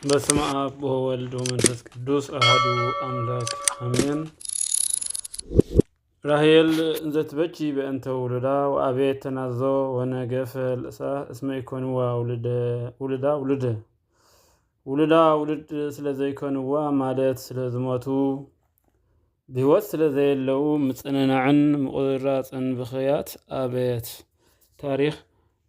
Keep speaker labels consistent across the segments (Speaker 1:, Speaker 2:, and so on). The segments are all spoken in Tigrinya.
Speaker 1: በስመ አብ ወወልድ ወመንፈስ ቅዱስ አሐዱ አምላክ አሜን። ራሄል ዘትበቺ በእንተ ውሉዳ ወአቤት ተናዞ ወነገፈ ልእሳ እስመ ኢኮንዋ ውሉዳ ውልድ ስለዘይኮንዋ ማለት ስለዝሞቱ ብህይወት ስለዘየለው ምጽንናዕን ምቁራጽን ብኽያት አቤት ታሪክ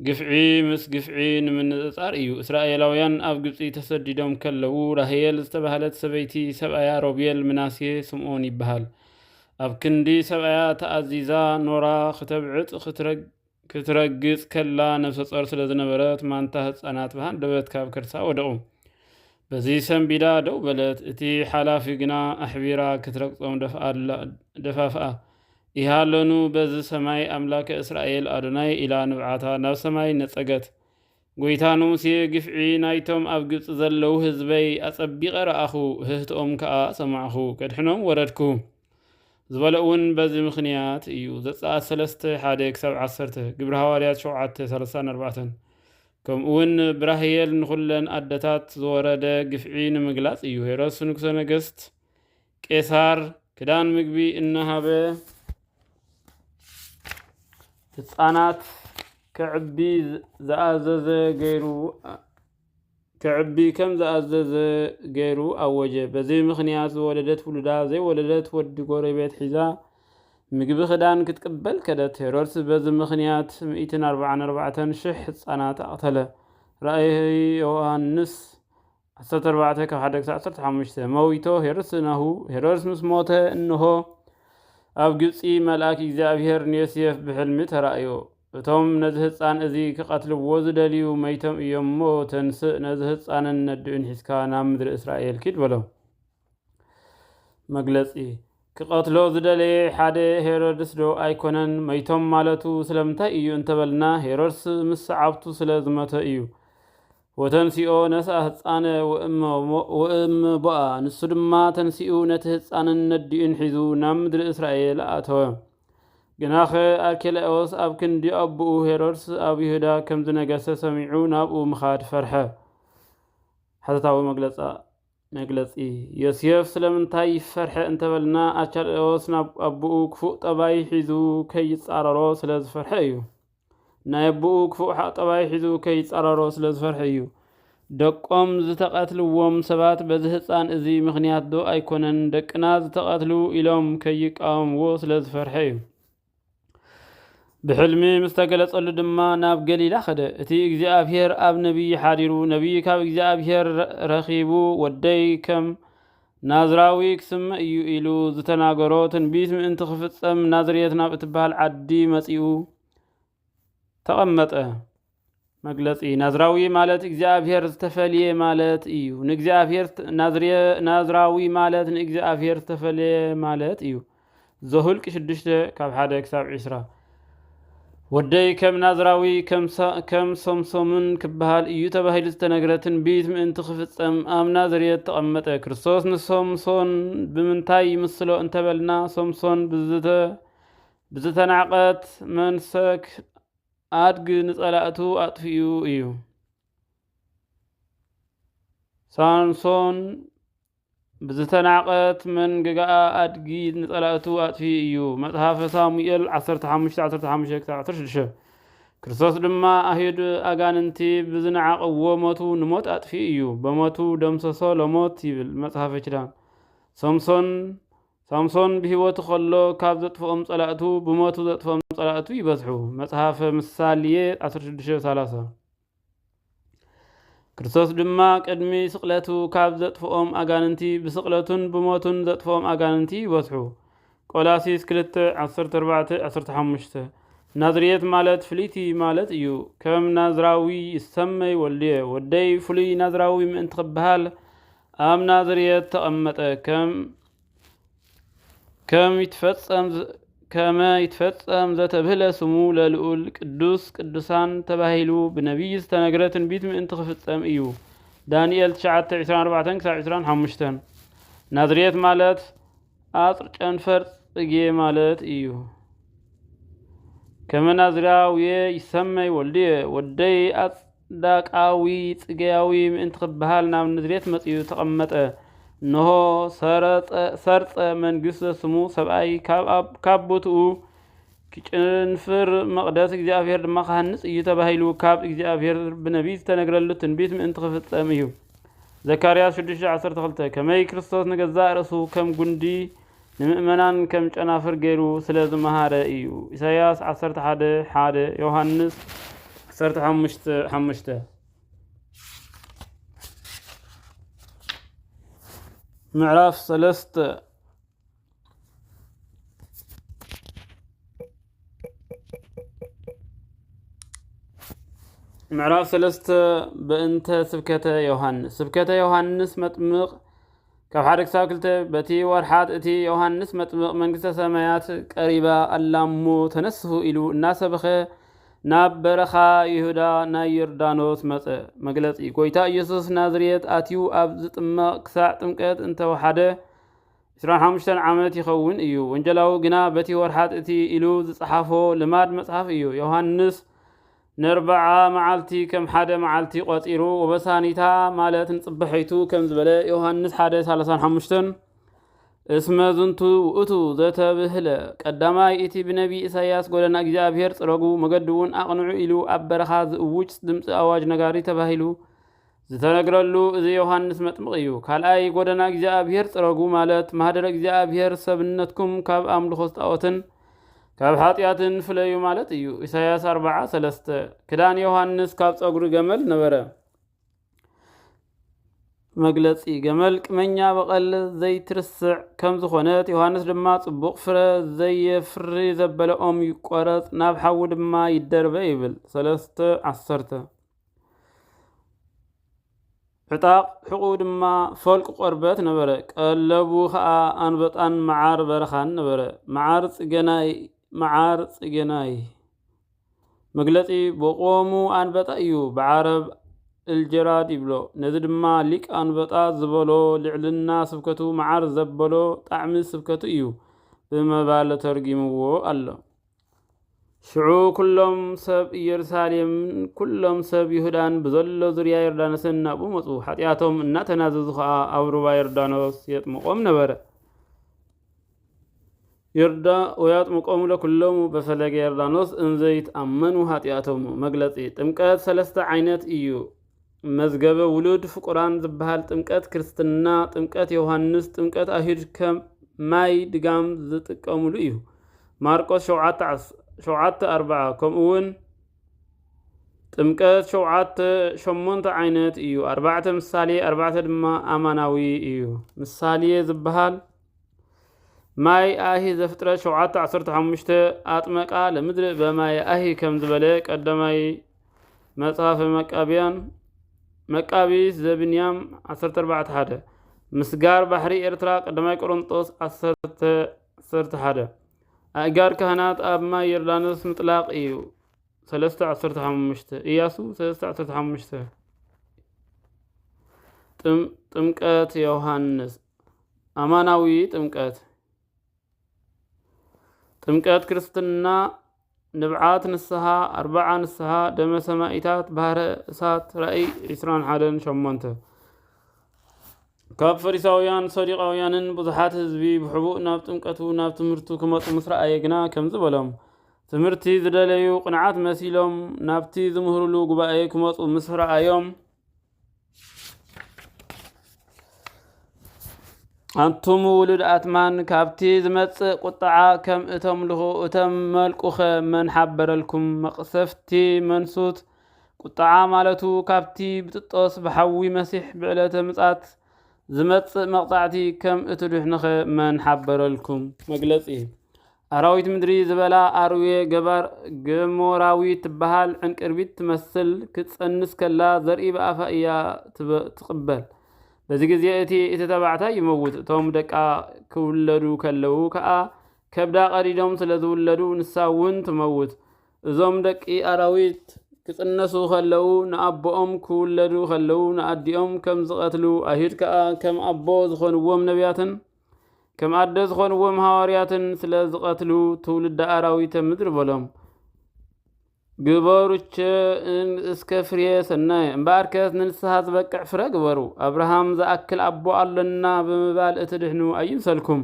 Speaker 1: ግፍዒ ምስ ግፍዒ ንምንጽጻር እዩ። እስራኤላውያን ኣብ ግብፂ ተሰዲዶም ከለዉ ራሄል ዝተባህለት ሰበይቲ ሰብኣያ ሮቤል ምናሴ ስምዖን ይበሃል። ኣብ ክንዲ ሰብኣያ ተኣዚዛ ኖራ ክተብዕጥ ክትረግጽ ከላ ነፍሰ ጾር ስለ ዝነበረት ማንታ ህፃናት ብሃንደበት ካብ ከርሳ ወደቑ። በዚ ሰንቢዳ ደው በለት። እቲ ሓላፊ ግና ኣሕቢራ ክትረግጾም ደፋፍኣ ይሃለኑ በዚ ሰማይ ኣምላከ እስራኤል ኣዶናይ ኢላ ንብዓታ ናብ ሰማይ ነጸገት። ጎይታኑ ሙሴ ግፍዒ ናይቶም ኣብ ግብፂ ዘለዉ ህዝበይ ኣጸቢቐ ረኣኹ፣ ህህትኦም ከዓ ሰማዕኹ፣ ከድሕኖም ወረድኩ ዝበለ እውን በዚ ምኽንያት እዩ። ዘጸአት 3:1-10 ግብረ ሃዋርያት 7:34 ከምኡውን ብራሄል ንኹለን ኣደታት ዝወረደ ግፍዒ ንምግላጽ እዩ። ሄሮድስ ንጉሰ ነገሥት ቄሳር ክዳን ምግቢ እናሃበ ህፃናት ከዕቢ ከም ዘኣዘዘ ገይሩ ኣወጀ። በዚ ምኽንያት ዝወለደት ውሉዳ ዘይወለደት ወዲ ጎረቤት ሒዛ ምግቢ ክዳን ክትቅበል ከደት። ሄሮድስ በዚ ምኽንያት 144,000 ህፃናት ኣቕተለ። ራእይ ዮሃንስ 14:1-15 መዊቶ ሄሮድስ ናሁ ሄሮድስ ምስ ሞተ እንሆ ኣብ ግብፂ መልአክ እግዚኣብሔር ንዮሴፍ ብሕልሚ ተራእዮ። እቶም ነዚ ህፃን እዚ ክቐትልዎ ዝደልዩ መይቶም እዮም እሞ ተንስእ ነዚ ህፃንን ነድኡን ሒዝካ ናብ ምድሪ እስራኤል ኪድ በሎም። መግለጺ ክቐትሎ ዝደለየ ሓደ ሄሮድስ ዶ ኣይኮነን? መይቶም ማለቱ ስለምንታይ እዩ እንተበልና ሄሮድስ ምስ ሰዓብቱ ስለ ዝመተ እዩ። ወተንሲኦ ነስአ ህፃነ ወእም ቦአ ንሱ ድማ ተንሲኡ ነቲ ህፃንን ነዲኡን ሒዙ ናብ ምድሪ እስራኤል ኣተወ። ግናኸ ኣርኬላኦስ ኣብ ክንዲ ኣቦኡ ሄሮድስ ኣብ ይሁዳ ከም ዝነገሰ ሰሚዑ ናብኡ ምኻድ ፈርሐ። ሓተታዊ መግለጺ ዮሴፍ ስለምንታይ ይፈርሐ እንተበልና ኣርኬላኦስ ናብ ኣቦኡ ክፉእ ጠባይ ሒዙ ከይጻረሮ ስለ ዝፈርሐ እዩ። ናይ ኣቦኡ ክፉእ ጠባይ ሒዙ ከይጻረሮ ስለ ዝፈርሐ እዩ። ደቆም ዝተቐትልዎም ሰባት በዚ ህፃን እዚ ምኽንያት ዶ ኣይኮነን ደቅና ዝተቐትሉ ኢሎም ከይቃወምዎ ስለ ዝፈርሐ እዩ። ብሕልሚ ምስ ተገለጸሉ ድማ ናብ ገሊላ ኸደ። እቲ እግዚኣብሔር ኣብ ነቢይ ሓዲሩ ነቢይ ካብ እግዚኣብሔር ረኺቡ ወደይ ከም ናዝራዊ ክስምዕ እዩ ኢሉ ዝተናገሮ ትንቢት ምእንቲ ክፍጸም ናዝሬት ናብ እትበሃል ዓዲ መጺኡ ተቐመጠ። መግለጺ ናዝራዊ ማለት እግዚኣብሔር ዝተፈልየ ማለት እዩ። ናዝራዊ ማለት ንእግዚኣብሔር ዝተፈልየ ማለት እዩ። ዘሁልቅ 6:1-20 ወደይ ከም ናዝራዊ ከም ሶምሶምን ክበሃል እዩ ተባሂሉ ዝተነገረ ትንቢት ምእንቲ ክፍጸም ኣብ ናዝሬት ተቐመጠ። ክርስቶስ ንሶምሶን ብምንታይ ይምስሎ እንተበልና ሶምሶን ብዝተናዕቐት መንሰክ ኣድግ ንጸላእቱ ኣጥፊኡ እዩ። ሳምሶን ብዝተናዕቐት መንገጋኣ ኣድጊ ንጸላእቱ ኣጥፊ እዩ። መጽሓፈ ሳሙኤል 15:15-16 ክርስቶስ ድማ ኣይሁድ ኣጋንንቲ ብዝነዓቕዎ ሞቱ ንሞት ኣጥፊ እዩ። በሞቱ ደምሰሶ ለሞት ይብል መጽሓፈ ኪዳን። ሳምሶን ብሂወቱ ከሎ ካብ ዘጥፍኦም ጸላእቱ ብሞቱ ዘጥፍኦም ጸላእቱ ይበዝሑ። መጽሓፈ ምሳሌ 16:30 ክርስቶስ ድማ ቅድሚ ስቕለቱ ካብ ዘጥፍኦም ኣጋንንቲ ብስቕለቱን ብሞቱን ዘጥፍኦም ኣጋንንቲ ይበዝሑ። ቆላሲስ 2:14-15 ናዝሬት ማለት ፍልይቲ ማለት እዩ። ከም ናዝራዊ ይሰመይ ወልድየ ወደይ ፍሉይ ናዝራዊ ምእንቲ ክበሃል ኣብ ናዝሬት ተቐመጠ። ከመ ይትፈጸም ዘተብህለ ስሙ ለልዑል ቅዱስ ቅዱሳን ተባሂሉ ብነቢይ ዝተነገረ ትንቢት ምእንቲ ክፍጸም እዩ። ዳንኤል 9:24-25 ናዝሬት ማለት ኣጽር ጨንፈር ጽጌ ማለት እዩ። ከመ ናዝራውየ ይሰመይ ወልድየ ወደይ ዳቃዊ ጽጌያዊ ምእንት ክበሃል ናብ ንዝሬት መጽዩ ተቐመጠ ነሆ ሰርጸ መንግሥተ ስሙ ሰብኣይ ካብ ቦትኡ ክጭንፍር መቕደስ እግዚአብሔር ድማ ካህንጽ እዩ ተባሂሉ ካብ እግዚአብሔር ብነቢይ ዝተነግረሉ ትንቢት ምእንቲ ክፍጸም እዩ። ዘካርያስ 6:12 ከመይ ክርስቶስ ንገዛእ ርእሱ ከም ጉንዲ ንምእመናን ከም ጨናፍር ገይሩ ስለ ዝመሃረ እዩ። ኢሳይያስ 11:1 ዮሐንስ 15:5 ምዕራፍ 3 በእንተ ስብከተ ዮሐንስ መጥምቅ ካብ 1-2 በቲ ወርሓት እቲ ዮሐንስ መጥምቅ መንግስተ ሰማያት ቀሪባ ኣላሞ ተነስሁ ኢሉ እናሰበኸ ናብ በረኻ ይሁዳ ናይ ዮርዳኖስ መጸ። መግለጺ ጎይታ ኢየሱስ ናዝሬት ኣትዩ ኣብ ዝጥመቕ ክሳዕ ጥምቀት እንተወሓደ 25 ዓመት ይኸውን እዩ። ወንጀላዊ ግና በቲ ወርሓት እቲ ኢሉ ዝጸሓፎ ልማድ መጽሓፍ እዩ። ዮሐንስ ን40 መዓልቲ ከም ሓደ መዓልቲ ቆፂሩ ወበሳኒታ ማለት ንጽበሐይቱ ከም ዝበለ ዮሐንስ 1:35 እስመ ዝንቱ ውእቱ ዘተብህለ ቀዳማይ እቲ ብነቢ ኢሳይያስ ጎደና እግዚአብሔር ጽረጉ መገድውን ኣቕንዑ ኢሉ ኣብ በረኻ ዝእውጅ ድምፂ ኣዋጅ ነጋሪ ተባሂሉ ዝተነግረሉ እዚ ዮሐንስ መጥምቕ እዩ። ካልኣይ ጎደና እግዚአብሔር ጽረጉ ማለት ማህደረ እግዚአብሔር ሰብነትኩም ካብ ኣምልኾ ጣዖትን ካብ ኃጢአትን ፍለዩ ማለት እዩ። ኢሳይያስ 4:3 ክዳን ዮሐንስ ካብ ጸጉሪ ገመል ነበረ። መግለጺ ገመል ቅመኛ በቐል ዘይትርስዕ ከም ዝኾነት ዮሐንስ ድማ ጽቡቕ ፍረ ዘየፍሪ ዘበለ ኦም ይቆረጽ ናብ ሓዊ ድማ ይደርበ ይብል 3:10 ዕጣቕ ሕቁ ድማ ፈልቅ ቆርበት ነበረ። ቀለቡ ከዓ አንበጣን መዓር በረኻን ነበረ። መዓር ጽገናይ መግለጺ በቆሙ አንበጣ እዩ ብዓረብ الجراد يبلو نزد ما ليك أنبطا زبلو لعلنا سبكتو معار زبلو طعم سبكتو إيو بما بالا ترجمو الله شعو كلهم سب يرساليم كلهم سب يهودان بزلو زريا يردانسن نابو مطو حتياتهم إنا تناززخا أو ربا يردانوس يتمقوم نبرا يردا وياتمقوم لكلهم بفلق يردانوس انزيت أمنو حتياتهم مقلطي تمكات 3 عينات إيو مزقب ولود فقران زبهال تمكات كريستنا تمكات يوحنس تمكات أهيد كم ماي دقام زتقوم إيو ماركوس شوعات 4 كم اون تمكات شوعات شمونت عينات إيو 4 مثالي 4 دما أماناوي إيو مثالي زبهال ماي آهي زفترة شوعات 15 آتمكا لمدر بماي آهي كم زبالك قدماي مصحف مكابيس زبنيام 14 حدا مسجار بحري إرترا قدماي قرنطوس 11 أجار كهنات أب ما يردانوس مطلاق إيو 13 إياسو 13 تمكات يوحنس أماناوي تمكات كريستنا نبعات نسها 4 نسها دم سمائتات بحر إسات رأي 21 شمونته كاب فريساويان صديقاويانن بزحات هزبي بحبوء ناب تمكتو ناب تمرتو كمط مصر أيقنا كم زبلهم تمرتي زدليو قناعات مسيلهم نابتي زمهرلو قبائي كمط مصر أيوم أنتم ولد أتمان كابتي زمت قطعا كم اتم لغو اتم ملقوخ من حبر لكم مقصفتي منسوت قطعا مالتو كابتي بتطوس بحوي مسيح بعلة مصات زمت مقطعتي كم اتلوحنخ من حبر لكم مقلصي أراويت مدري زبلا أروي قبر قموراوي تبهال عنك اربيت تمثل كتسنس كلا ذرئي بأفائيا تقبل بزي جزيئتي اتتبعتا يموت توم دكا كولدو كلو كا كبدا قريدهم سلذو ولدو نساون تموت زوم دكي أراويت كتنسو خلو نأبوهم كولدو خلو نأديهم كم زغتلو أهيد كا كم أبو زخونوهم نبياتن كم أدى زخونوهم هوارياتن سلزغتلو تولد أراويت مدر بولهم ግበሩች እስከ ፍሬ ሰናይ እምበኣርከት ንንስሓ ዝበቅዕ ፍረ ግበሩ አብርሃም ዝኣክል ኣቦ ኣለና ብምባል እትድሕኑ ኣይምሰልኩም።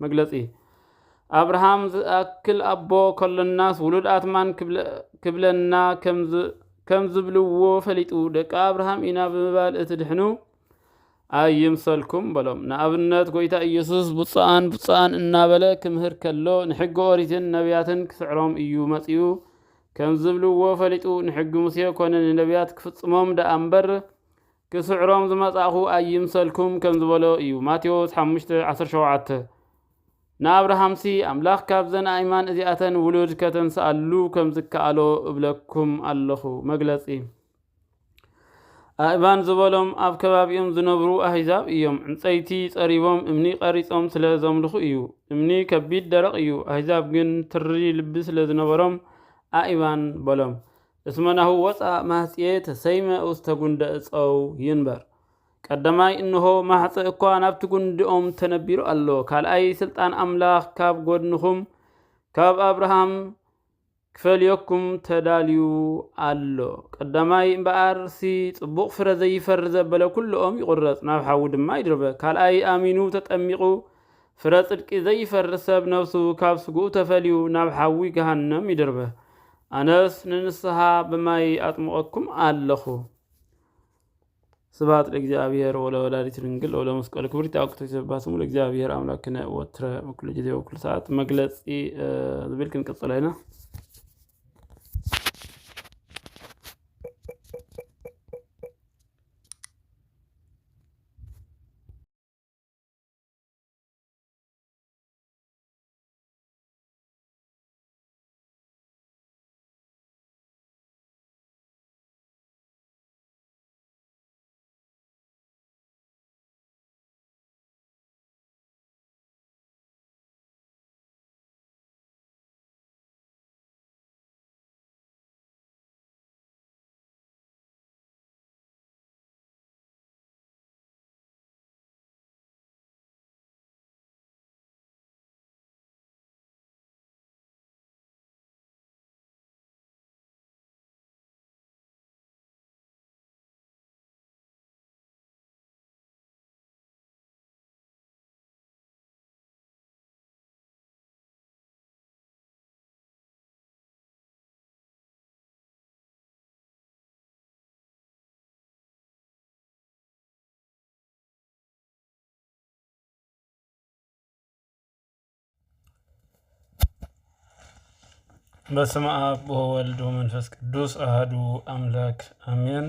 Speaker 1: መግለጺ አብርሃም ዝኣክል ኣቦ ከለናስ ውሉድ ኣትማን ክብለና ከም ዝብልዎ ፈሊጡ ደቂ አብርሃም ኢና ብምባል እትድሕኑ ኣይምሰልኩም በሎም። ንኣብነት ጎይታ ኢየሱስ ቡፃን እናበለ ክምህር ከሎ ንሕጊ ኦሪትን ነቢያትን ክስዕሮም እዩ መጺኡ ከም ዝብልዎ ፈሊጡ ንሕጊ ሙሴ ኮነ ንነቢያት ክፍጽሞም ደኣ እምበር ክስዕሮም ዝመጻኹ ኣይምሰልኩም ከም ዝበሎ እዩ። ማቴዎስ 5:17 ንአብርሃምሲ ኣምላኽ ካብዘን ኣእማን እዚኣተን ውሉድ ከተንስኣሉ ከም ዝከኣሎ እብለኩም ኣለኹ። መግለጺ ኣእማን ዝበሎም ኣብ ከባቢኦም ዝነብሩ ኣህዛብ እዮም። ዕንፀይቲ ጸሪቦም እምኒ ቀሪጾም ስለ ዘምልኹ እዩ። እምኒ ከቢድ ደረቕ እዩ። ኣህዛብ ግን ትሪ ልቢ ስለ ዝነበሮም ኣእማን በሎም። እስመናሁ ወፃእ ማህፅየ ተሰይመ ውስተ ጉንደ እፀው ይንበር። ቀዳማይ እንሆ ማሕፀእ እኳ ናብቲ ጉንዲኦም ተነቢሩ ኣሎ። ካልኣይ ስልጣን ኣምላኽ ካብ ጎድንኹም ካብ አብርሃም ክፈልየኩም ተዳልዩ ኣሎ። ቀዳማይ እምበኣርሲ ጽቡቕ ፍረ ዘይፈሪ ዘበለ ኩልኦም ይቁረጽ ናብ ሓዊ ድማ ይድርበ። ካልኣይ ኣሚኑ ተጠሚቑ ፍረ ጽድቂ ዘይፈሪ ሰብ ነፍሱ ካብ ስጉኡ ተፈልዩ ናብ ሓዊ ገሃነም ይድርበ። ኣነስ ንንስሓ ብማይ ኣጥምቐኩም ኣለኹ። ስብሐት ለእግዚአብሔር ወለወላዲቱ ድንግል ወለመስቀሉ ክቡር። ይትባረክ ስሙ ለእግዚአብሔር አምላክነ ወትረ በኩሉ ጊዜ ወኩሉ ሰዓት። መግለጺ ዝብል ክንቅጽል ኢና። በስመ አብ ወወልድ ወመንፈስ ቅዱስ አሐዱ አምላክ አሜን።